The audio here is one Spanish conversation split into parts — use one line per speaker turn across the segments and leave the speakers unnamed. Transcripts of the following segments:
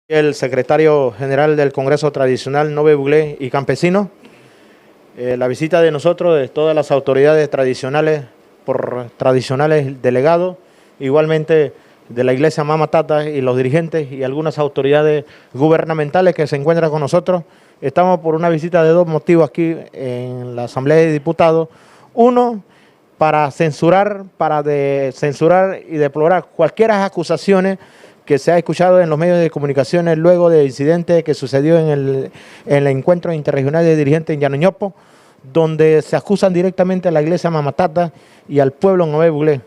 El secretario general del Congreso Tradicional Nove Buglé y Campesino, la visita de nosotros, de todas las autoridades tradicionales, por tradicionales delegados, igualmente de la Iglesia Mama Tata y los dirigentes y algunas autoridades gubernamentales que se encuentran con nosotros. Estamos por una visita de dos motivos aquí en la Asamblea de Diputados. Uno, para censurar y deplorar cualquier acusaciones que se ha escuchado en los medios de comunicaciones luego del incidente que sucedió en el encuentro interregional de dirigentes en Llanoñopo, donde se acusan directamente a la Iglesia Mama Tata y al pueblo Nove Buglé.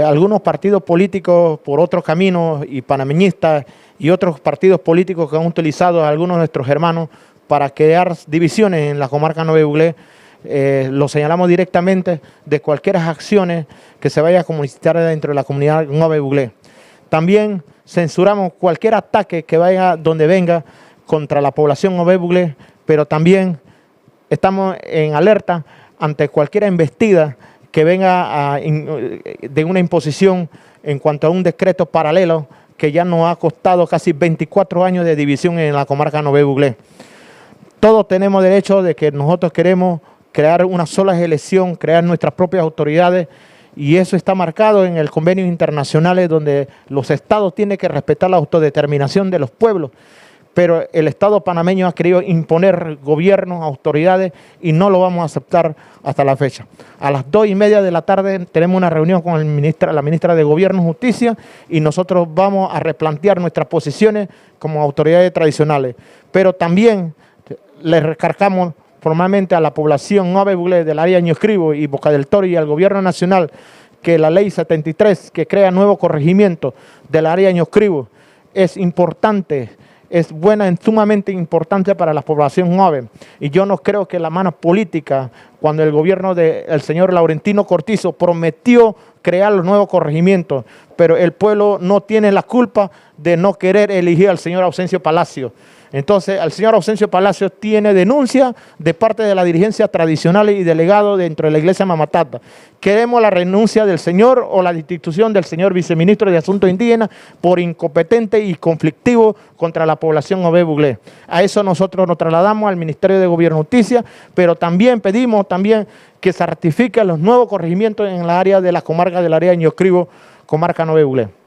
Algunos partidos políticos por otros caminos y panameñistas y otros partidos políticos que han utilizado a algunos de nuestros hermanos para crear divisiones en la comarca Nove Buglé, lo señalamos directamente de cualquier acciones que se vaya a comunicar dentro de la comunidad Nove Buglé. También censuramos cualquier ataque que vaya donde venga contra la población Nove Buglé, pero también estamos en alerta ante cualquier embestida que venga de una imposición en cuanto a un decreto paralelo que ya nos ha costado casi 24 años de división en la comarca Nove Buglé. Todos tenemos derecho de que nosotros queremos crear una sola elección, crear nuestras propias autoridades, y eso está marcado en el convenios internacionales donde los estados tienen que respetar la autodeterminación de los pueblos. Pero el Estado panameño ha querido imponer gobiernos, autoridades, y no lo vamos a aceptar hasta la fecha. A las 2:30 de la tarde tenemos una reunión con la ministra de Gobierno y Justicia, y nosotros vamos a replantear nuestras posiciones como autoridades tradicionales. Pero también les recargamos formalmente a la población Nove Buglé del área Ñoscribo y Boca del Toro y al Gobierno Nacional que la Ley 73, que crea nuevo corregimiento del área Ñoscribo, es importante, es buena, es sumamente importante para la población Nove. Y yo no creo que la mano política, cuando el gobierno del señor Laurentino Cortizo prometió crear los nuevos corregimientos, pero el pueblo no tiene la culpa de no querer elegir al señor Ausencio Palacio. Entonces, el señor Ausencio Palacio tiene denuncia de parte de la dirigencia tradicional y delegado dentro de la Iglesia Mama Tata. Queremos la renuncia del señor o la destitución del señor viceministro de Asuntos Indígenas por incompetente y conflictivo contra la población Nove Buglé. A eso nosotros nos trasladamos al Ministerio de Gobierno y Justicia, pero también pedimos que se ratifiquen los nuevos corregimientos en la área de la comarca del área de Ñoscribo, comarca Nove Buglé.